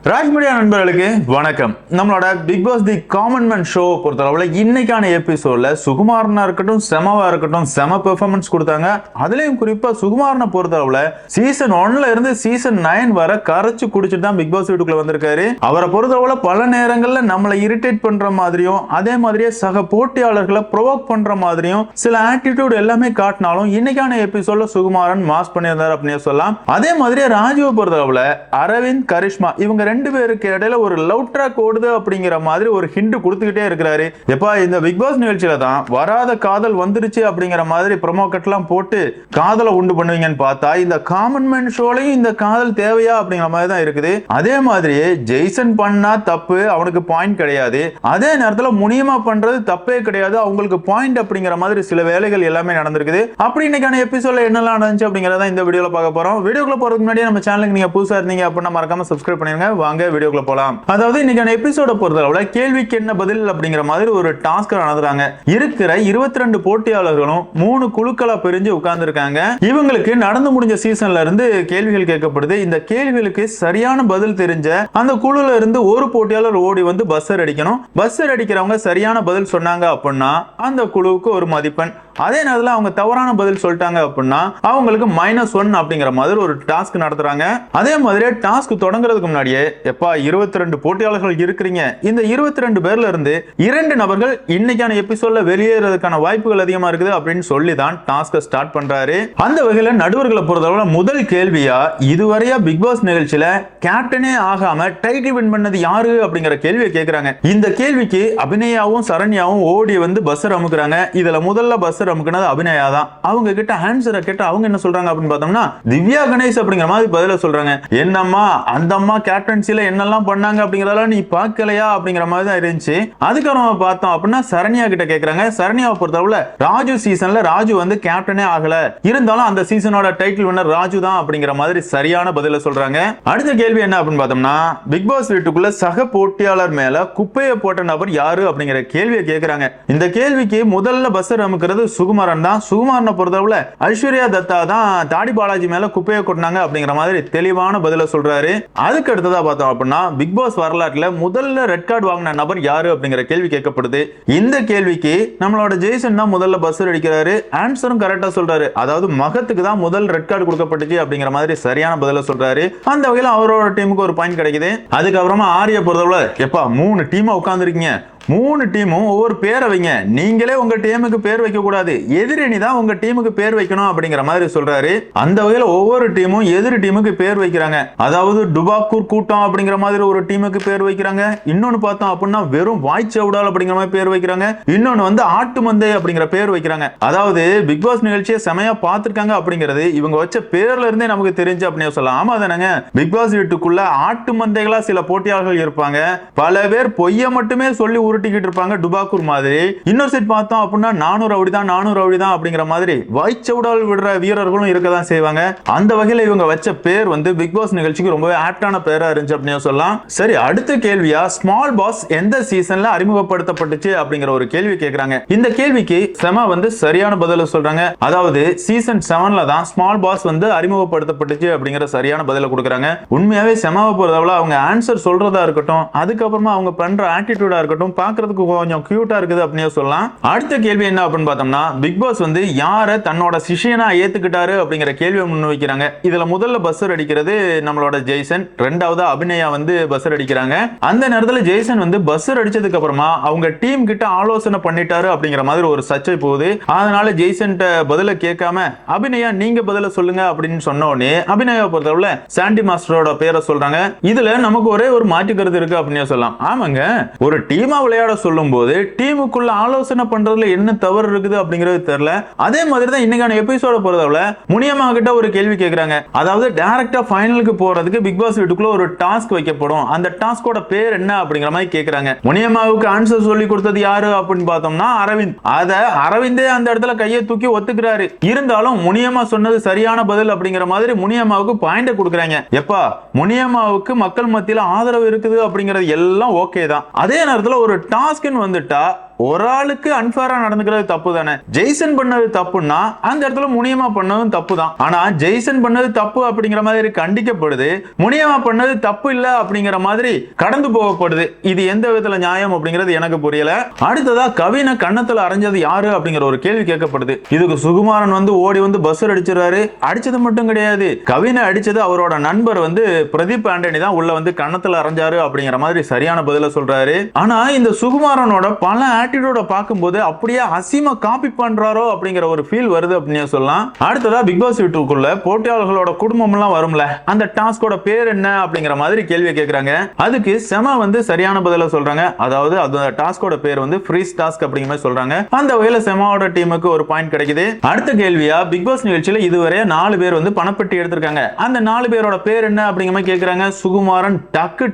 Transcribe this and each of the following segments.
Raj media நண்பர்களுக்கு வணக்கம். நம்மளோட Bigg Boss the common man show பொறுத்தளவுல இன்னைக்கான எபிசோட்ல சுகுமாரனா இருக்கட்டும் செமவா இருக்கட்டும் செம பெர்ஃபார்மன்ஸ் கொடுத்தாங்க. அதுலயும் குறிப்பா சுகுமாரனை பொறுத்தளவுல சீசன் 1ல இருந்து சீசன் 9 வரை கரைச்சு குடிச்சிட்டு தான் பிக் பாஸ் வீட்டுக்குள்ள வந்திருக்காரு. அவரை பொறுத்தளவுல பல நேரங்கள்ல நம்மளை இரிட்டேட் பண்ற மாதிரியும் அதே மாதிரியே சக போட்டியாளர்களை ப்ரொவோக் பண்ற மாதிரியும் சில ஆட்டிடியூட் எல்லாமே காட்டினாலும் இன்னைக்கான எபிசோட்ல சுகுமாரன் மாஸ் பண்ணியிருந்தார் அப்படின்னு சொல்லலாம். அதே மாதிரியே ராஜுவை பொறுத்தளவுல அரவிந்த் கரிஷ்மா இவங்க ரெண்டு பேருக்கு இடையில ஒரு லவ் ட்ராக் ஓடுது அப்படிங்கிற மாதிரி ஒரு ஹிண்ட் கொடுத்துக்கிட்டே இருக்கிறாரு. எப்பா இந்த பிக் பாஸ் நிகழ்ச்சியில தான் வராத காதல் வந்துருச்சு அப்படிங்கிற மாதிரி ப்ரோமோ கட்லாம் போட்டு காதலை உண்டு பண்ணுவீங்கன்னு பார்த்தா இந்த காமன் மேன் ஷோலையும் இந்த காதல் தேவையா அப்படிங்கிற மாதிரி தான் இருக்குது. அதே மாதிரியே ஜெய்சன் பண்ணா தப்பு, அவனுக்கு பாயிண்ட் கிடையாது. அதே நேரத்தில் முனியமா பண்றது தப்பே கிடையாது, அவங்களுக்கு பாயிண்ட் அப்படிங்கிற மாதிரி சில வேலைகள் எல்லாமே நடந்திருக்குது. அப்படி இன்னைக்கான எபிசோட்ல என்னெல்லாம் நடந்துச்சு அப்படிங்கறத இந்த வீடியோல பார்க்க போறோம். வீடியோக்குள்ள போறதுக்கு முன்னாடி நம்ம சேனலுக்கு நீங்க புதுசா இருந்தீங்க அப்படின்னா மறக்காம சப்ஸ்கிரைப் பண்ணிருங்க. வாங்க வீடியோக்குள்ள போலாம். அதாவது இன்னைக்கான எபிசோட பொறுத்தளவுல கேள்விக்கு என்ன பதில் அப்படிங்கிற மாதிரி ஒரு டாஸ்க் நடந்துறாங்க. இருக்கிற 22 போட்டியாளர்களும் 3 குழுக்களா பிரிஞ்சு உட்கார்ந்து இருக்காங்க. இவங்களுக்கு நடந்து முடிஞ்ச சீசன்ல இருந்து கேள்விகள் கேட்கப்படுது. இந்த கேள்விகளுக்கு சரியான பதில் தெரிஞ்ச அந்த குழுல இருந்து ஒரு போட்டியாளர் ஓடி வந்து பஸ்ஸர் அடிக்கணும். பஸ்ஸர் அடிக்கிறவங்க சரியான பதில் சொன்னாங்க அப்படின்னா அந்த குழுவுக்கு ஒரு மதிப்பெண். அதே நேரத்தில் அவங்க தவறான பதில் சொல்லிட்டாங்க அப்படின்னா அவங்களுக்கு -1 அப்படிங்கிற மாதிரி ஒரு டாஸ்க் நடத்துறாங்க. அதே மாதிரி டாஸ்க் தொடங்குறதுக்கு முன்னாடியே எப்பா 22 போட்டியாளர்கள் இருக்கிறீங்க, இந்த 22 பேர்ல இருந்து 2 நபர்கள் இன்னைக்கான எபிசோட்ல வெளியேறதுக்கான வாய்ப்புகள் அதிகமா இருக்குது அப்படின்னு சொல்லி தான் டாஸ்க் ஸ்டார்ட் பண்றாரு. அந்த வகையில நடுவர்களை பொறுத்தவரை முதல் கேள்வியா இதுவரையா பிக் பாஸ் நிகழ்ச்சியில கேப்டனே ஆகாம டைட்டில் வின் பண்ணது யாரு அப்படிங்கிற கேள்வியை கேட்கிறாங்க. இந்த கேள்விக்கு அபிநயாவும் சரண்யாவும் ஓடி வந்து பஸ்ஸர் அமுக்குறாங்க. இதுல முதல்ல பஸ்ஸர் அமுக்குனது அபிநயா தான். அவங்க கிட்ட ஆன்சரை கேட்டு அவங்க என்ன சொல்றாங்க அப்படின்னு பார்த்தோம்னா திவ்யா கணேஷ் அப்படிங்கிற மாதிரி பதில சொல்றாங்க. என்னம்மா அந்த அம்மா கேப்டன்சில என்னெல்லாம் பண்ணாங்க அப்படிங்கறதெல்லாம் நீ பார்க்கலையா அப்படிங்கிற மாதிரி தான் இருந்துச்சு. அதுக்கப்புறம் பார்த்தோம் அப்படின்னா சரண்யா கிட்ட கேட்கறாங்க. சரண்யாவை பொறுத்தவரை ராஜு சீசன்ல ராஜு வந்து கேப்டனே ஆகல, இருந்தாலும் அந்த சீசனோட டைட்டில் வின்னர் ராஜு தான் அப்படிங்கிற மாதிரி சரியான பதில சொல்றாங்க. அடுத்த கேள்வி என்ன அப்படின்னு பார்த்தோம்னா பிக் பாஸ் வீட்டுக்குள்ள சக போட்டியாளர் மேல குப்பையை போட்ட நபர் யாரு அப்படிங்கிற கேள்வியை கேட்கறாங்க. இந்த கேள்விக்கு முதல்ல பஸ்ஸர் அமுக்கிறது சுகுமாரன் தான். சுகுமாரனை பொறுத்தவரை ஐஸ்வர்யா தத்தா தான் தாடி பாலாஜி மேல குப்பையை கொட்டினாங்க அப்படிங்கிற மாதிரி தெளிவான பதில சொல்றாரு. அதுக்கு அடுத்ததா பார்த்தோம் அப்படின்னா பிக் பாஸ் வரலாற்றுல முதல்ல ரெட் கார்டு வாங்கின நபர் யாரு அப்படிங்கிற கேள்வி கேட்கப்படுது. இந்த கேள்விக்கு நம்மளோட ஜெய்சன் தான் முதல்ல பஸ்ஸர் அடிக்கிறாரு. ஆன்சரும் கரெக்டா சொல்றாரு. அதாவது மகத்துக்கு தான் முதல் ரெட் கார்டு கொடுக்கப்பட்டுச்சு அப்படிங்கிற மாதிரி சரியான பதில சொல்றாரு. அந்த வகையில் அவரோட டீமுக்கு ஒரு பாயிண்ட் கிடைக்குது. அதுக்கப்புறமா ஆரிய பொறுத்தவரை எப்பா 3 டீமா உட்கார்ந்து இருக்கீங்க, 3 டீமும் ஒவ்வொரு பேரை வைங்க, நீங்களே உங்க டீமுக்கு பேர் வைக்க கூடாது, எதிரணி தான் உங்க டீமுக்கு பேர் வைக்கணும் அப்படிங்கிற மாதிரி சொல்றாரு. அந்த வகையில ஒவ்வொரு டீமும் எதிரி டீமுக்கு பேர் வைக்கிறாங்க. அதாவது டுபாக்கூர் கூட்டம் அப்படிங்கிற மாதிரி ஒரு டீமுக்கு பேர் வைக்கிறாங்க. இன்னொன்னு பார்த்தோம் அப்படின்னா வெறும் வாய்ச்சவுடால் அப்படிங்கிற மாதிரி பேர் வைக்கிறாங்க. இன்னொன்னு வந்து ஆட்டு மந்தை அப்படிங்கிற பேர் வைக்கிறாங்க. அதாவது பிக் பாஸ் நிகழ்ச்சியை செமையா பார்த்திருக்காங்க அப்படிங்கிறது இவங்க வச்ச பேர்ல இருந்தே நமக்கு தெரிஞ்சு அப்படின்னு சொல்லலாம். ஆமா தானங்க, பிக் பாஸ் வீட்டுக்குள்ள ஆட்டு மந்தைகளா சில போட்டியாளர்கள் இருப்பாங்க. பல பேர் பொய்ய மட்டுமே சொல்லி உருட்டிக்கிட்டு இருப்பாங்க டுபாக்கூர் மாதிரி. இன்னொரு செட் பார்த்தோம் அப்படின்னா 400 ரவுடிதான் அப்படிங்கிற மாதிரி வாய்ச்சவுடால் விடுற வீரர்களும் இருக்கதான் செய்வாங்க. அந்த வகையில இவங்க வச்ச பேர் வந்து பிக் பாஸ் நிகழ்ச்சிக்கு ரொம்பவே ஆப்டான பேரா இருந்துச்சு அப்படின்னு சொல்லலாம். சரி, அடுத்த கேள்வியா ஸ்மால் பாஸ் எந்த சீசன்ல அறிமுகப்படுத்தப்பட்டுச்சு அப்படிங்கிற ஒரு கேள்வி கேட்கறாங்க. இந்த கேள்விக்கு செம வந்து சரியான பதில சொல்றாங்க. அதாவது சீசன் 7ல தான் ஸ்மால் பாஸ் வந்து அறிமுகப்படுத்தப்பட்டுச்சு அப்படிங்கிற சரியான பதில கொடுக்கறாங்க. உண்மையாவே செமாவை பொறுத்தவரை அவங்க ஆன்சர் சொல்றதா இருக்கட்டும், அதுக்கப்புறமா அவங்க பண்ற ஆட்டிடியூடா இருக்கட்டும் பார்க்கிறதுக்கு கொஞ்சம் கியூட்டா இருக்குது அப்படின்னு சொல்லலாம். அடுத்த கேள்வி என்ன அப்படின்னு பார்த்தோம்னா பிக் பாஸ் வந்து யாரை தன்னோட சிஷியனா ஏத்துக்கிட்டாரு அப்படிங்கிற கேள்வியை முன்வைக்கிறாங்க. இதுல முதல்ல பஸ்ஸர் அடிக்கிறது நம்மளோட ஜெய்சன், ரெண்டாவது அபிநயா வந்து பஸ்ஸர் அடிக்கிறாங்க. அந்த நேரத்தில் ஜெய்சன் வந்து பஸ்ஸர் அடிச்சதுக்கு அப்புறமா அவங்க டீம் கிட்ட ஆலோசனை பண்ணிட்டாரு அப்படிங்கிற மாதிரி ஒரு சர்ச்சை போகுது. அதனால ஜெய்சன் பதில கேட்காம அபிநயா நீங்க பதில சொல்லுங்க அப்படின்னு சொன்ன உடனே அபிநயா பொறுத்தவரை சாண்டி மாஸ்டரோட பேரை சொல்றாங்க. இதுல நமக்கு ஒரே ஒரு மாற்று கருத்து இருக்கு அப்படின்னு சொல்லலாம். ஆமாங்க, ஒரு டீமா விளையாட சொல்லும் போது டீமுக்குள்ள ஆலோசனை பண்றதுல என்ன தவறு இருக்குது அப்படிங்கிறது தெரியல. அதே மாதிரி தான் இன்னைக்கான எபிசோட பொறுத்தவரை முனியம்மா கிட்ட ஒரு கேள்வி கேட்கறாங்க. அதாவது டைரக்டா ஃபைனலுக்கு போறதுக்கு பிக் பாஸ் வீட்டுக்குள்ள ஒரு டாஸ்க் வைக்கப்படும், அந்த டாஸ்கோட பேர் என்ன அப்படிங்கிற மாதிரி கேட்கறாங்க. முனியம்மாவுக்கு ஆன்சர் சொல்லி கொடுத்தது யாரு அப்படின்னு பார்த்தோம்னா அரவிந்த். அத அரவிந்தே அந்த இடத்துல கையை தூக்கி ஒத்துக்கிறாரு. இருந்தாலும் முனியம்மா சொன்னது சரியான பதில் அப்படிங்கிற மாதிரி முனியம்மாவுக்கு பாயிண்ட் கொடுக்கறாங்க. எப்பா முனியம்மாவுக்கு மக்கள் மத்தியில ஆதரவு இருக்குது அப்படிங்கிறது எல்லாம் ஓகே தான். அதே நேரத்தில் ஒரு டாஸ்க்னு வந்துட்டா ஒரு ஆளுக்கு அன்ஃபேரா நடந்துக்கிறது தப்பு தானே. ஜெய்சன் பண்ணது தப்புன்னா அந்த இடத்துல முனியமா பண்ணதும் தப்பு தான். ஆனா ஜெய்சன் பண்ணது தப்பு அப்படிங்கிற மாதிரி கண்டிக்கப்படுது, முனியமா பண்ணது தப்பு இல்ல அப்படிங்கிற மாதிரி கடந்து போகப்படுது. இது எந்த விதத்துல நியாயம் அப்படிங்கிறது எனக்கு புரியல. அடுத்ததா கவினை கண்ணத்துல அரைஞ்சது யாரு அப்படிங்கிற ஒரு கேள்வி கேட்கப்படுது. இதுக்கு சுகுமாரன் வந்து ஓடி வந்து பஸ் அடிச்சிருக்காரு. அடிச்சது மட்டும் கிடையாது, கவினை அடிச்சது அவரோட நண்பர் வந்து பிரதீப் ஆண்டனி தான் உள்ள வந்து கண்ணத்துல அரைஞ்சாரு அப்படிங்கிற மாதிரி சரியான பதில சொல்றாரு. ஆனா இந்த சுகுமாரனோட பல ஆட்டிடியூட பார்க்கும்போது அப்படியே அசீமா காப்பி பண்றாரோ அப்படிங்கிற ஒரு ஃபீல் வருது அப்படின்னு சொல்லலாம். அடுத்ததா பிக் பாஸ் வீட்டுக்குள்ள போட்டியாளர்களோட குடும்பம் எல்லாம் வரும்ல, அந்த டாஸ்கோட பேர் என்ன அப்படிங்கிற மாதிரி கேள்வி கேட்கறாங்க. அதுக்கு செம வந்து சரியான பதில சொல்றாங்க. அதாவது அந்த டாஸ்கோட பேர் வந்து ஃப்ரீஸ் டாஸ்க் அப்படிங்கிற மாதிரி சொல்றாங்க. அந்த வகையில செமாவோட டீமுக்கு ஒரு பாயிண்ட் கிடைக்குது. அடுத்த கேள்வியா, பிக் பாஸ் நிகழ்ச்சியில இதுவரை 4 பேர் வந்து பணப்பெட்டி எடுத்திருக்காங்க. அந்த 4 பேரோட பேர் என்ன அப்படிங்கிற மாதிரி கேக்குறாங்க. சுகுமாரன்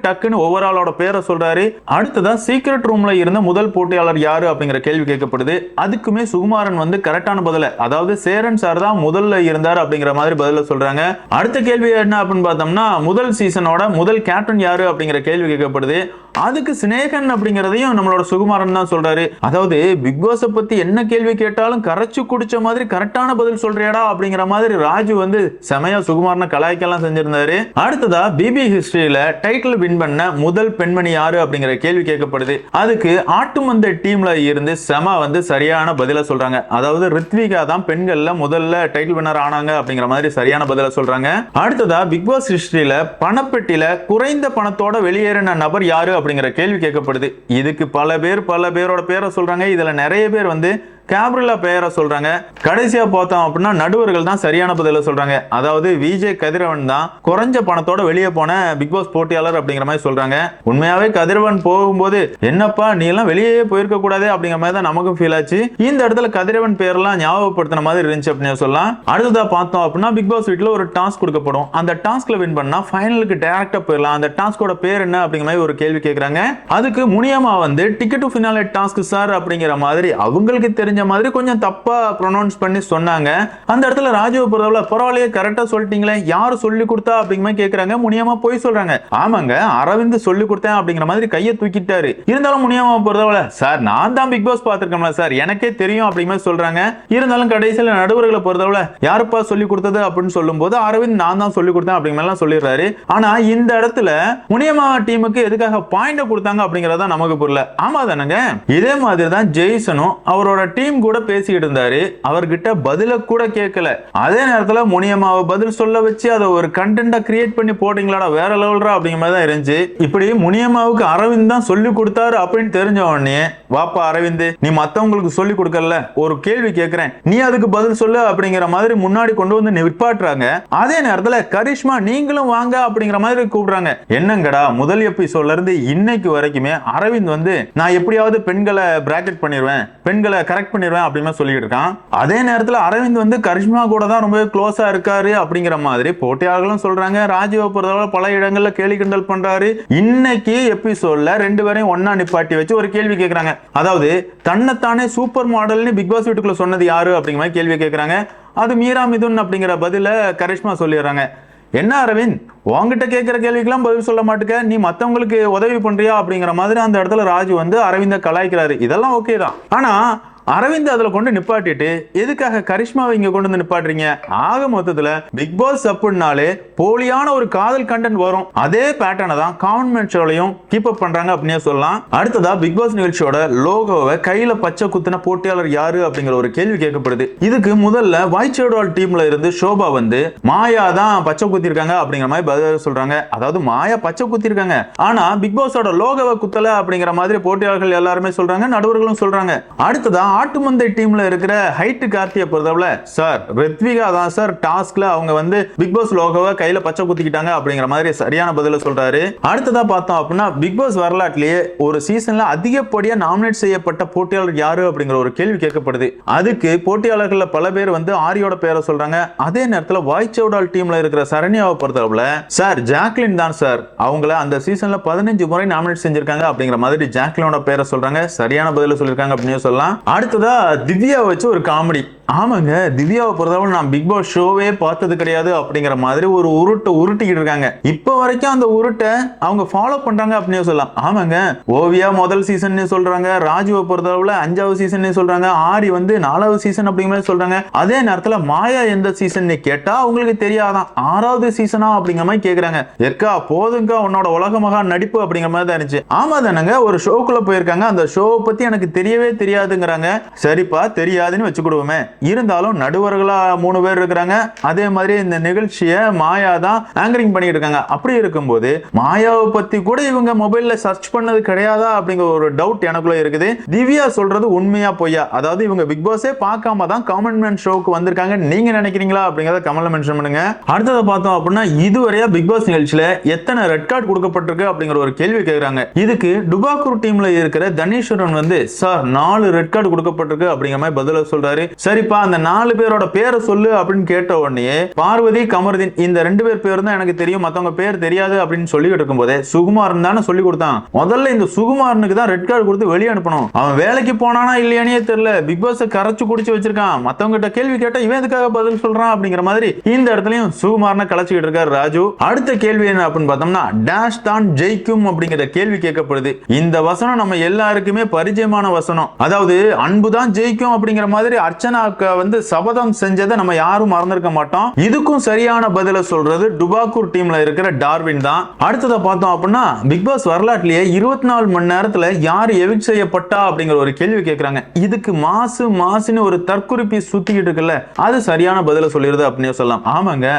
டக்குன்னு ஓவராலோட பேரை சொல்றாரு. அடுத்ததா சீக்ரெட் ரூம்ல இருந்த முதல் போட்டியாளர் யாரு அப்படிங்கிற கேள்வி கேட்கப்படுது. அதுக்குமே சுகுமாரன் வந்து கரெக்டான பதில, அதாவது சேரன் சார் தான் முதல்ல இருந்தார் அப்படிங்கிற மாதிரி பதில சொல்றாங்க. அடுத்த கேள்வி என்ன அப்படின்னு பார்த்தோம்னா, முதல் சீசனோட முதல் கேப்டன் யாரு அப்படிங்கிற கேள்வி கேட்கப்படுது. அதுக்கு சினேகன் அப்படிங்கறதையும் நம்மளோட சுகுமாரன் தான் சொல்றாரு. அதாவது பிக் பாஸ் பத்தி என்ன கேள்வி கேட்டாலும் கரைச்சு குடிச்ச மாதிரி கரெக்டான பதில் சொல்றியாடா அப்படிங்கிற மாதிரி ராஜு வந்து செமையா சுகுமாரனை கலாய்க்கெல்லாம் செஞ்சிருந்தாரு. அடுத்ததா பிபி ஹிஸ்டரியில டைட்டில் வின் பண்ண முதல் பெண்மணி யாரு அப்படிங்கிற கேள்வி கேட்கப்படுது. அதுக்கு ஆட்டுமந்த டீம்ல இருந்து செம வந்து சரியான பதில சொல்றாங்க. அதாவது ரித்விகா தான் பெண்கள்ல முதல்ல டைட்டில் வின்னர் ஆனாங்க அப்படிங்கிற மாதிரி சரியான பதில சொல்றாங்க. அடுத்ததா பிக் பாஸ் ஹிஸ்டரியில பணப்பெட்டியில குறைந்த பணத்தோட வெளியேறின நபர் யாரு அப்படிங்கிற கேள்வி கேட்கப்படுது. இதுக்கு பல பேரோட பேரை சொல்றாங்க. இதுல நிறைய பேர் வந்து கேப்ரிலா பெயரை சொல்றாங்க. கடைசியா பார்த்தோம் அப்படின்னா நடுவர்கள் தான் சரியான பதில சொல்றாங்க. அதாவது விஜய் கதிரவன் தான் குறைஞ்ச பணத்தோட வெளியே போன பிக் பாஸ் போட்டியாளர் அப்படிங்கிற மாதிரி சொல்றாங்க. உண்மையாவே கதிரவன் போகும்போது என்னப்பா நீ எல்லாம் வெளியே போயிருக்க கூடாது அப்படிங்கிற மாதிரி தான் நமக்கும் ஃபீல் ஆச்சு. இந்த இடத்துல கதிரவன் பேரெல்லாம் ஞாபகப்படுத்தின மாதிரி இருந்துச்சு அப்படின்னு சொல்லலாம். அடுத்ததா பார்த்தோம் அப்படின்னா பிக் பாஸ் வீட்ல ஒரு டாஸ்க் கொடுக்கப்படும். அந்த டாஸ்க்ல வின் பண்ணா ஃபைனலுக்கு டைரக்டா போயிடலாம். அந்த டாஸ்கோட பேர் என்ன அப்படிங்கிற மாதிரி ஒரு கேள்வி கேட்கறாங்க. அதுக்கு முனியமா வந்து ticket to finale task sir அப்படிங்கிற மாதிரி அவங்களுக்கு தெரிஞ்ச மாதிரி கொஞ்சம் தப்பா ப்ரொனவுன்ஸ் பண்ணி சொன்னாங்க. அந்த இடத்துல ராஜுவை பொறுத்தவரை பரவாயில்லையே கரெக்டா சொல்லிட்டீங்களே, யாரு சொல்லி கொடுத்தா அப்படிங்கிற மாதிரி கேக்குறாங்க. முனியமா போய் சொல்றாங்க. ஆமாங்க அரவிந்த் சொல்லி கொடுத்தேன் அப்படிங்கிற மாதிரி கையை தூக்கிட்டாரு. இருந்தாலும் முனியமா பொறுத்தவரை சார் நான் தான் பிக் பாஸ் பார்த்திருக்கேன்ல சார் எனக்கே தெரியும் அப்படிங்கிற மாதிரி சொல்றாங்க. இருந்தாலும் கடைசியில் நடுவர்களை பொறுத்தவரை யாருப்பா சொல்லி கொடுத்தது அப்படின்னு சொல்லும் போது அரவிந்த் நான் தான் சொல்லி கொடுத்தேன் அப்படிங்கிற மாதிரி சொல்லிடுறாரு. ஆனா இந்த இடத்துல முனியமா டீமுக்கு எதுக்காக பாயிண்ட் கொடுத்தாங்க அப்படிங்கறத நமக்கு புரியல. ஆமா தானங்க, இதே மாதிரி தான் ஜெய்சனும் அவரோட டீம் கூட பேசிட்டு இருந்தாரு. அவர்கிட்ட பதில கூட கேட்கல. அதே நேரத்துல முனியமாவை பதில் சொல்ல வச்சு அதை ஒரு கண்டென்ட்டா கிரியேட் பண்ணி போட்டீங்களாடா வேற லெவல்ரா அப்படிங்கிற மாதிரி தான் இருந்துச்சு. இப்படி முனியமாவுக்கு அரவிந்த் தான் சொல்லி கொடுத்தாரு அப்படின்னு தெரிஞ்ச உடனே வாப்பா அரவிந்த் நீ மத்தவங்களுக்கு சொல்லி கொடுக்கல, ஒரு கேள்வி கேட்கிறேன் நீ அதுக்கு பதில் சொல்லு அப்படிங்கிற மாதிரி முன்னாடி கொண்டு வந்து நிற்பாட்டுறாங்க. அதே நேரத்துல கரிஷ்மா நீங்களும் வாங்க அப்படிங்கிற மாதிரி கூப்பிடுறாங்க. என்னங்கடா முதல் எபிசோட்ல இருந்து இன்னைக்கு வரைக்குமே அரவிந்த் வந்து நான் எப்படியாவது பெண்களை பிராக்கெட் பண்ணிடுவேன், பெண்களை கரெக்ட் பண்ணிடுவேன் அப்படின்னு சொல்லிட்டு இருக்கான். அதே நேரத்தில் அரவிந்த் வந்து கரிஷ்மா கூட தான் ரொம்ப க்ளோஸா இருக்காரு அப்படிங்கிற மாதிரி போட்டியாளர்களும் சொல்றாங்க. ராஜீவ் பொறுத்தவரை பல இடங்கள்ல கேலி கிண்டல் பண்றாரு. இன்னைக்கு எபிசோட்ல 2 பேரையும் ஒன்னா நிப்பாட்டி வச்சு ஒரு கேள்வி கேட்கறாங்க. அதாவது தன்னைத்தானே சூப்பர் மாடல்னு பிக் பாஸ் வீட்டுக்குள்ள சொன்னது யாரு அப்படிங்கிற மாதிரி கேள்வி கேட்கறாங்க. அது மீரா மிதுன் அப்படிங்கிற பதில கரிஷ்மா சொல்லிடுறாங்க. என்ன அரவிந்த் உங்ககிட்ட கேட்கிற கேள்விக்கெல்லாம் பதில் சொல்ல மாட்டேங்க, நீ மத்தவங்களுக்கு உதவி பண்றியா அப்படிங்கிற மாதிரி அந்த இடத்துல ராஜு வந்து அரவிந்த கலாய்க்கிறாரு. இதெல்லாம் ஓகே தான். ஆனா அரவிந்த் அதுல கொண்டு நிப்பாட்டிட்டு எதுக்காக கரிஷ்மாவை இங்க கொண்டு வந்து நிப்பாட்டுறீங்க? ஆக மொத்தத்துல பிக் பாஸ் அப்படின்னாலே போலியான ஒரு காதல் கண்டென்ட் வரும். அதே பேட்டர்னை தான் கான்வென்ட் ஷோலையும் கீப் அப் பண்றாங்க அப்படின்னு சொல்லலாம். அடுத்ததா பிக் பாஸ் நிகழ்ச்சியோட லோகோவை கையில பச்சை குத்தின போட்டியாளர் யாரு அப்படிங்கிற ஒரு கேள்வி கேட்கப்படுது. இதுக்கு முதல்ல வாய்ச்சேடால் டீம்ல இருந்து ஷோபா வந்து மாயா தான் பச்சை குத்திருக்காங்க அப்படிங்கிற மாதிரி பதில் சொல்றாங்க. அதாவது மாயா பச்சை குத்திருக்காங்க, ஆனா பிக் பாஸோட லோகோவை குத்தல அப்படிங்கிற மாதிரி போட்டியாளர்கள் எல்லாருமே சொல்றாங்க, நடுவர்களும் சொல்றாங்க. அடுத்ததா ஆட்டுமந்தை டீம்ல இருக்கிற ஹைட் கார்த்தியை பொறுத்தவரை சார் ரித்விகா தான் சார் டாஸ்க்ல அவங்க வந்து பிக் பாஸ் லோகோவை கையில பச்சை குத்திக்கிட்டாங்க அப்படிங்கிற மாதிரி சரியான பதில சொல்றாரு. அடுத்ததா பார்த்தோம் அப்படின்னா பிக் பாஸ் வரலாற்றிலேயே ஒரு சீசன்ல அதிகப்படியா நாமினேட் செய்யப்பட்ட போட்டியாளர் யாரு அப்படிங்கிற ஒரு கேள்வி கேட்கப்படுது. அதுக்கு போட்டியாளர்கள் பல பேர் வந்து ஆரியோட பேரை சொல்றாங்க. அதே நேரத்தில் வாய்ச்சவுடால் டீம்ல இருக்கிற சரண்யாவை பொறுத்தவரை சார் ஜாக்லின் தான் சார், அவங்கள அந்த சீசன்ல 15 முறை நாமினேட் செஞ்சிருக்காங்க அப்படிங்கிற மாதிரி ஜாக்லினோட பேரை சொல்றாங்க. சரியான பதில சொல்லிருக்காங்க அப்படின்னு சொல்லலாம். அடுத்ததா திவ்யா வச்சு ஒரு காமெடி. ஆமாங்க, திவ்யாவை பொறுத்தவரை நான் பிக் பாஸ் ஷோவே பார்த்தது கிடையாது அப்படிங்கிற மாதிரி ஒரு உருட்டிக்கிட்டு இருக்காங்க. இப்ப வரைக்கும் அந்த உருட்டை அவங்க ஃபாலோ பண்றாங்க அப்படின்னு சொல்லலாம். ஆமாங்க, ஓவியா முதல் சீசன் சொல்றாங்க, ராஜுவை பொறுத்தளவுல 5வது சீசன் சொல்றாங்க, ஆரி வந்து 4வது சீசன் அப்படிங்கிற மாதிரி சொல்றாங்க. அதே நேரத்துல மாயா எந்த சீசன் கேட்டா அவங்களுக்கு தெரியாதான், 6வது சீசனா அப்படிங்கிற மாதிரி கேக்குறாங்க. எக்கா போதுங்க உன்னோட உலக மகா நடிப்பு அப்படிங்கிற மாதிரி தான் இருந்துச்சு. ஆமா தானங்க, ஒரு ஷோக்குள்ள போயிருக்காங்க, அந்த ஷோவை பத்தி எனக்கு தெரியவே தெரியாதுங்கிறாங்க. சரிப்பா தெரியாதுன்னு வச்சுக்கிடுவோமே, இருந்தாலும் நடுவர்களா 3 பேர் இருக்கிறாங்க. அதே மாதிரி இந்த நிகழ்ச்சியை மாயா தான் ஆங்கரிங் பண்ணிட்டு இருக்காங்க. அப்படி இருக்கும்போது மாயாவை பத்தி கூட இவங்க மொபைல்ல சர்ச் பண்ணது கிடையாதா அப்படிங்கிற ஒரு டவுட் எனக்குள்ள இருக்குது. திவ்யா சொல்றது உண்மையா பொய்யா, அதாவது இவங்க பிக் பாஸே பார்க்காம தான் காமன் மேன் ஷோக்கு வந்திருக்காங்க நீங்க நினைக்கிறீங்களா அப்படிங்கறத கமெண்ட்ல மென்ஷன் பண்ணுங்க. அடுத்தது பார்த்தோம் அப்படின்னா, இதுவரையா பிக் பாஸ் நிகழ்ச்சியில எத்தனை ரெட் கார்டு கொடுக்கப்பட்டிருக்கு அப்படிங்கிற ஒரு கேள்வி கேக்குறாங்க. இதுக்கு டுபாக்கூர் டீம்ல இருக்கிற தனீஸ்வரன் வந்து சார் 4 ரெட் கார்டு கொடுக்கப்பட்டிருக்கு அப்படிங்கிற மாதிரி பதில சொல்றாரு. சரிப்பா அந்த 4 பேரோட பேரை சொல்லு அப்படின்னு கேட்ட உடனே பார்வதி கமருதீன் இந்த 2 பேர் பேர் தான் எனக்கு தெரியும், மத்தவங்க பேர் தெரியாது அப்படின்னு சொல்லிட்டு இருக்கும் போதே சுகுமாரன் தானே சொல்லி கொடுத்தான். முதல்ல இந்த சுகுமாரனுக்கு தான் ரெட் கார்டு கொடுத்து வெளியே அனுப்பணும். அவன் வேலைக்கு போனானா இல்லையானே தெரியல, பிக் பாஸ் கரைச்சு குடிச்சு வச்சிருக்கான். மத்தவங்க கிட்ட கேள்வி கேட்டா இவன் எதுக்காக பதில் சொல்றான் அப்படிங்கிற மாதிரி இந்த இடத்துலயும் சுகுமாரனை கலைச்சிக்கிட்டு இருக்காரு ராஜு. அடுத்த கேள்வி என்ன அப்படின்னு பார்த்தோம்னா, டேஷ் தான் ஜெயிக்கும் அப்படிங்கிற கேள்வி கேட்கப்படுது. இந்த வசனம் நம்ம எல்லாருக்குமே பரிச்சயமான வசனம். அதாவது அன்பு தான் ஜெயிக்கும் அப்படிங்கிற மாதிரி அர்ச்சனாக்கு வந்து சபதம் செஞ்சதை நம்ம யாரும் மறந்திருக்க மாட்டோம். இதுக்கும் சரியான பதில சொல்றது டுபாக்கூர் டீம்ல இருக்கிற டார்வின் தான். அடுத்ததை பார்த்தோம் அப்படின்னா, பிக் பாஸ் வரலாற்றிலேயே 24 மணி நேரத்துல யார் எவிக்ட் செய்யப்பட்டா அப்படிங்கிற ஒரு கேள்வி கேட்கறாங்க. இதுக்கு மாசுன்னு ஒரு தற்குறிப்பி சுத்திக்கிட்டு இருக்குல்ல, அது சரியான பதில சொல்லிடுது அப்படின்னு சொல்லலாம். ஆமாங்க,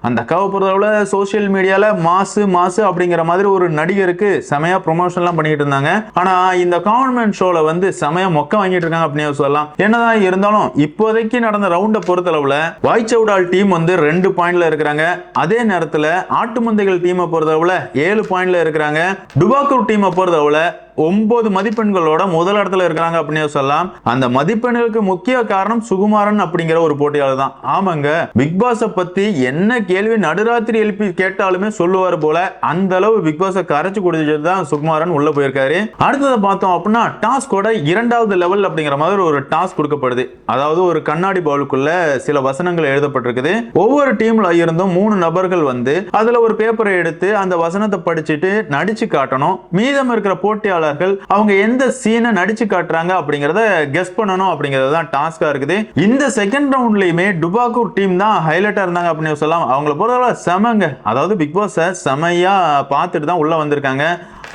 அந்த அக்காவை பொறுத்தளவுல சோசியல் மீடியால மாசு அப்படிங்கிற மாதிரி ஒரு நடிகருக்கு செமையா ப்ரொமோஷன்லாம் பண்ணிட்டு இருந்தாங்க. ஆனா இந்த காமன் மேன் ஷோல வந்து செமையா மொக்க வாங்கிட்டு இருக்காங்க அப்படின்னு சொல்லலாம். என்னதான் இருந்தாலும் இப்போதைக்கு நடந்த ரவுண்டை பொறுத்தளவுல வாய்ச்சவுடால் டீம் வந்து 2 பாயிண்ட்ல இருக்கிறாங்க. அதே நேரத்துல ஆட்டுமந்தைகள் டீமை பொறுத்தளவுல 7 பாயிண்ட்ல இருக்கிறாங்க. டுபாக்கூர் டீமை பொறுத்தளவுல 9 மதிப்பெண்களோட முதல் இடத்துல இருக்கிறாங்க அப்படின்னு சொல்லலாம். அந்த மதிப்பெண்களுக்கு முக்கிய காரணம் சுகுமாரன் அப்படிங்கிற ஒரு போட்டியாளர் தான். ஆமாங்க, பிக் பாஸ் பத்தி என்ன கேள்வி நடுராத்திரி எழுப்பி கேட்டாலுமே சொல்லுவார் போல, அந்த அளவு பிக் பாஸ் கரைச்சு குடிச்சது தான் சுகுமாரன் உள்ள போயிருக்காரு. அடுத்ததை பார்த்தோம் அப்படின்னா, டாஸ்கோட 2வது லெவல் அப்படிங்கிற மாதிரி ஒரு டாஸ்க் கொடுக்கப்படுது. அதாவது ஒரு கண்ணாடி பவுலுக்குள்ள சில வசனங்கள் எழுதப்பட்டிருக்குது. ஒவ்வொரு டீம்ல இருந்தும் 3 நபர்கள் வந்து அதுல ஒரு பேப்பரை எடுத்து அந்த வசனத்தை படிச்சுட்டு நடிச்சு காட்டணும். மீதம் இருக்கிற போட்டியாளர் அவங்க எந்த சீனை நடிச்சு காட்டுறாங்க அப்படிங்கறத கெஸ் பண்ணணும் அப்படிங்கிறது தான் டாஸ்கா இருக்குது. இந்த செகண்ட் ரவுண்ட்லயுமே டுபாக்கூர் டீம் தான் ஹைலைட்டா இருந்தாங்க அப்படின்னு சொல்லலாம். அவங்கள பொறுத்தவரை செமங்க, அதாவது பிக் பாஸ் செமையா பார்த்துட்டு தான் உள்ள வந்திருக்காங்க.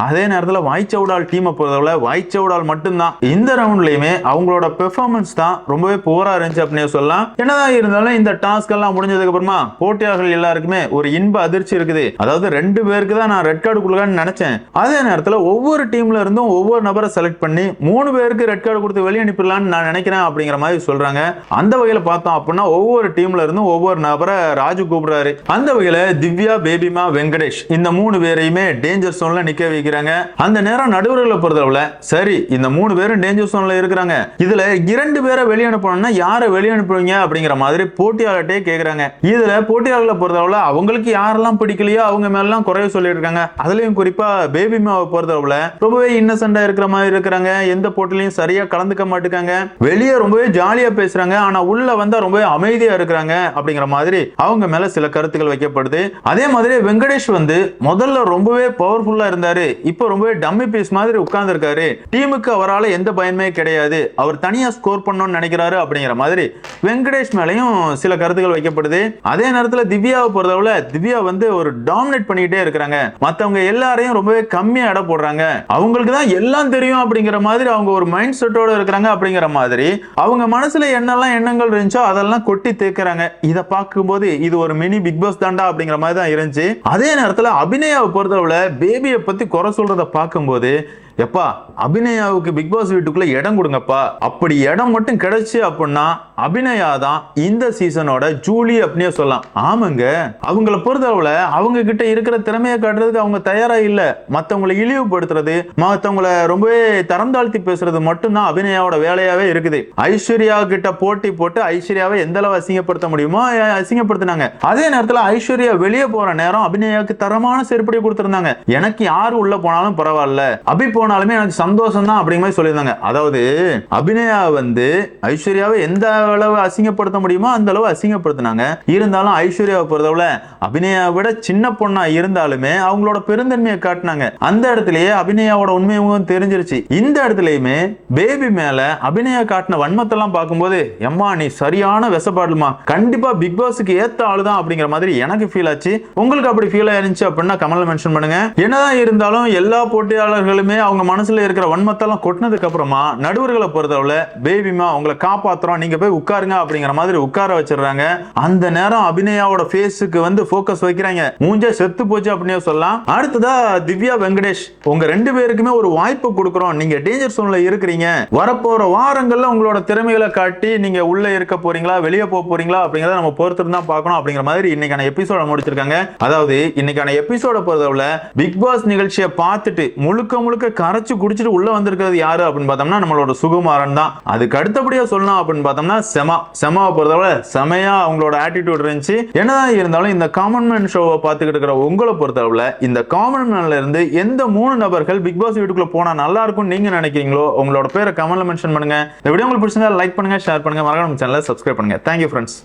அதே நேரத்தில் வாய்ச்சவுடால் டீமை பொறுத்தவரை வாய்ச்சவுடால் மட்டும்தான் இந்த ரவுண்ட்லயுமே அவங்களோட பெர்ஃபார்மன்ஸ் தான் ரொம்பவே புவரா இருந்துச்சு அப்படின்னு சொல்லலாம். என்னதான் இருந்தாலும் இந்த டாஸ்க் எல்லாம் முடிஞ்சதுக்கு அப்புறமா போட்டியாளர்கள் எல்லாருக்குமே ஒரு இன்ப அதிர்ச்சி இருக்குது. அதாவது 2 பேருக்கு தான் நான் ரெட் கார்டு கொடுக்கலான்னு நினைச்சேன். அதே நேரத்தில் ஒவ்வொரு டீம்ல இருந்தும் ஒவ்வொரு நபரை செலக்ட் பண்ணி 3 பேருக்கு ரெட் கார்டு கொடுத்து வெளியே அனுப்பிடலான்னு நான் நினைக்கிறேன் அப்படிங்கிற மாதிரி சொல்றாங்க. அந்த வகையில பார்த்தோம் அப்படின்னா ஒவ்வொரு டீம்ல இருந்தும் ஒவ்வொரு நபரை ராஜு கூப்பிடுறாரு. அந்த வகையில திவ்யா, பேபிமா, வெங்கடேஷ் இந்த 3 பேரையுமே டேஞ்சர் சோன்ல நிக்க வைக்கிறாங்க. அந்த நேரம் நடுவர்களை பொறுத்தளவுல சரி இந்த 3 பேரும் டேஞ்சர் சோன்ல இருக்கிறாங்க, இதுல 2 பேரை வெளியே அனுப்பணும்னா யாரை வெளியே அனுப்புவீங்க அப்படிங்கிற மாதிரி போட்டியாளர்கிட்டே கேக்குறாங்க. இதுல போட்டியாளர்களை பொறுத்தளவுல அவங்களுக்கு யாரெல்லாம் பிடிக்கலையோ அவங்க மேலாம் குறைய சொல்லிட்டு இருக்காங்க. அதுலயும் குறிப்பா பேபிமாவை பொறுத்தளவுல ரொம்பவே இன்னசென்டா இருக்கிற மாதிரி இருக்கிறாங்க. எந்த போட்டிலையும் சரியா கலந்துக்க மாட்டுக்காங்க. வெளியே ரொம்பவே ஜாலியா பேசுறாங்க, ஆனா உள்ள வந்தா ரொம்பவே அமைதியா இருக்கிறாங்க அப்படிங்கிற மாதிரி அவங்க மேல சில கருத்துக்கள் வைக்கப்படுது. அதே மாதிரி வெங்கடேஷ் வந்து முதல்ல ரொம்பவே பவர்ஃபுல்லா இருந்தாரு, இப்போ ரொம்பவே டம்மி பீஸ் மாதிரி உட்கார்ந்து இருக்காரு. டீமுக்கு அவரால் எந்த பயனுமே கிடையாது, அவர் தனியா ஸ்கோர் பண்ணணும்னு நினைக்கிறாரு அப்படிங்கிற மாதிரி வெங்கடேஷ் மேலையும் சில கருத்துக்கள் வைக்கப்படுது. அதே நேரத்தில் திவ்யாவை பொறுத்தவரை திவ்யா வந்து ஒரு டாமினேட் பண்ணிக்கிட்டே இருக்கிறாங்க. மற்றவங்க எல்லாரையும் ரொம்பவே கம்மியா இட போடுறாங்க. அவங்களுக்கு தான் எல்லாம் தெரியும் அப்படிங்கிற மாதிரி அவங்க ஒரு மைண்ட் செட்டோட இருக்கிறாங்க அப்படிங்கிற மாதிரி அவங்க மனசுல என்னெல்லாம் எண்ணங்கள் இருந்துச்சோ அதெல்லாம் கொட்டி தேக்குறாங்க. இதை பார்க்கும்போது இது ஒரு மினி பிக் பாஸ் தாண்டா அப்படிங்கிற மாதிரி தான் இருந்துச்சு. அதே நேரத்தில் அபிநயாவை பொறுத்தவரை பேபியை பத்தி குறை சொல்றத பார்க்கும்போது எப்பா அபிநயாவுக்கு பிக் பாஸ் வீட்டுக்குள்ள இடம் கொடுங்கப்பா, அப்படி இடம் மட்டும் கிடைச்சு அப்படின்னா அபிநயா தான் இந்த சீசனோட ஜூலி அப்படியே சொல்லலாம். ஆமாங்க, அவங்கள பொறுத்தளவுல அவங்க கிட்ட இருக்கிற திறமையை காட்டுறதுக்கு அவங்க தயாரா இல்ல. மத்தவங்களை இழிவுபடுத்துறது, மத்தவங்களை ரொம்பவே தரம் தாழ்த்தி பேசுறது மட்டும்தான் அபிநயாவோட வேலையாவே இருக்குது. ஐஸ்வர்யா கிட்ட போட்டி போட்டு ஐஸ்வர்யாவை எந்த அளவு அசிங்கப்படுத்த முடியுமோ அசிங்கப்படுத்தினாங்க. அதே நேரத்தில் ஐஸ்வர்யா வெளியே போற நேரம் அபிநயாவுக்கு தரமான செருப்படி கொடுத்திருந்தாங்க. எனக்கு யாரு உள்ள போனாலும் பரவாயில்ல, அபி போனாலுமே எனக்கு சந்தோஷம் தான் அப்படிங்கிற மாதிரி சொல்லியிருந்தாங்க. அதாவது அபிநயா வந்து ஐஸ்வர்யாவை எந்த அளவு அசிங்கப்படுத்த முடியுமோ அந்த அளவு அசிங்கப்படுத்தினாங்க. இருந்தாலும் ஐஸ்வர்யாவை பொறுத்தவரை அபிநயாவை விட சின்ன பொண்ணா இருந்தாலுமே அவங்களோட பெருந்தன்மையை காட்டினாங்க. அந்த இடத்துலயே அபிநயாவோட உண்மையும் தெரிஞ்சிருச்சு. இந்த இடத்துலயுமே பேபி மேல அபிநயா காட்டின வன்மத்தெல்லாம் பார்க்கும்போது எம்மா நீ சரியான வெசப்பாடுமா, கண்டிப்பா பிக் பாஸ்க்கு ஏத்த ஆளுதான் அப்படிங்கிற மாதிரி எனக்கு ஃபீல் ஆச்சு. உங்களுக்கு அப்படி ஃபீல் ஆயிருந்துச்சு அப்படின்னா கமெண்ட்ல மென்ஷன் பண்ணுங்க. என்னதான் இருந்தாலும் எல்லா போட்டியாளர்களுமே அவங்க மனசுல இருக்கிற வன்மத்தெல்லாம் கொட்டினதுக்கு அப்புறமா நடுவர்களை பொறுத்தவரை பேபிமா உங்களை காப்பாத்துறோம் நீங்க போய் உட்காருங்க அப்படிங்கிற மாதிரி உட்கார வச்சிடுறாங்க. அந்த நேரம் அபிநயாவோட ஃபேஸுக்கு வந்து போக்கஸ் வைக்கிறாங்க. மூஞ்சே செத்து போச்சு அப்படின்னு சொல்லலாம். அடுத்ததா திவ்யா வெங்கடேஷ் உங்க ரெண்டு பேருக்குமே ஒரு வாய்ப்பு கொடுக்குறோம், நீங்க டேஞ்சர் சோன்ல இருக்கிறீங்க, வரப்போற வாரங்கள்ல உங்களோட திறமைகளை காட்டி நீங்க உள்ள இருக்க போறீங்களா வெளியே போக போறீங்களா அப்படிங்கறத நம்ம பொறுத்து தான் பார்க்கணும் அப்படிங்கிற மாதிரி இன்னைக்கான எபிசோட முடிச்சிருக்காங்க. அதாவது இன்னைக்கான எபிசோட பொறுத்தவரை பிக் பாஸ் நிகழ்ச்சியை பார்த்துட்டு முழுக்க முழுக்க கரைச்சு குடிச்சிட்டு உள்ள வந்திருக்கிறது யாரு அப்படின்னு பார்த்தோம்னா நம்மளோட சுகுமாரன் தான். அதுக்கு அடுத்தபடியா சொல்லணும் அப்படின்னு பார்த்தோம்னா செமாவை பொறுத்தவரை செமையா அவங்களோட ஆட்டிடியூட் இருந்துச்சு. என்னதான் இருந்தாலும் இந்த காமன் மேன் ஷோவை பார்த்துக்கிட்டு இருக்கிற உங்களை பொறுத்தவரை இந்த காமன் மேன்ல இருந்து எந்த 3 நபர்கள் பிக் பாஸ் வீட்டுக்குள்ள போனா நல்லா இருக்கும் நீங்க நினைக்கிறீங்களோ உங்களோட பேரை கமெண்ட்ல மென்ஷன் பண்ணுங்க. இந்த வீடியோ உங்களுக்கு பிடிச்சிருந்தா லைக் பண்ணுங்க, ஷேர் பண்ணுங்க, மறக்காம சேனலை சப்ஸ்கிரைப் பண்ணுங்க. Thank you friends.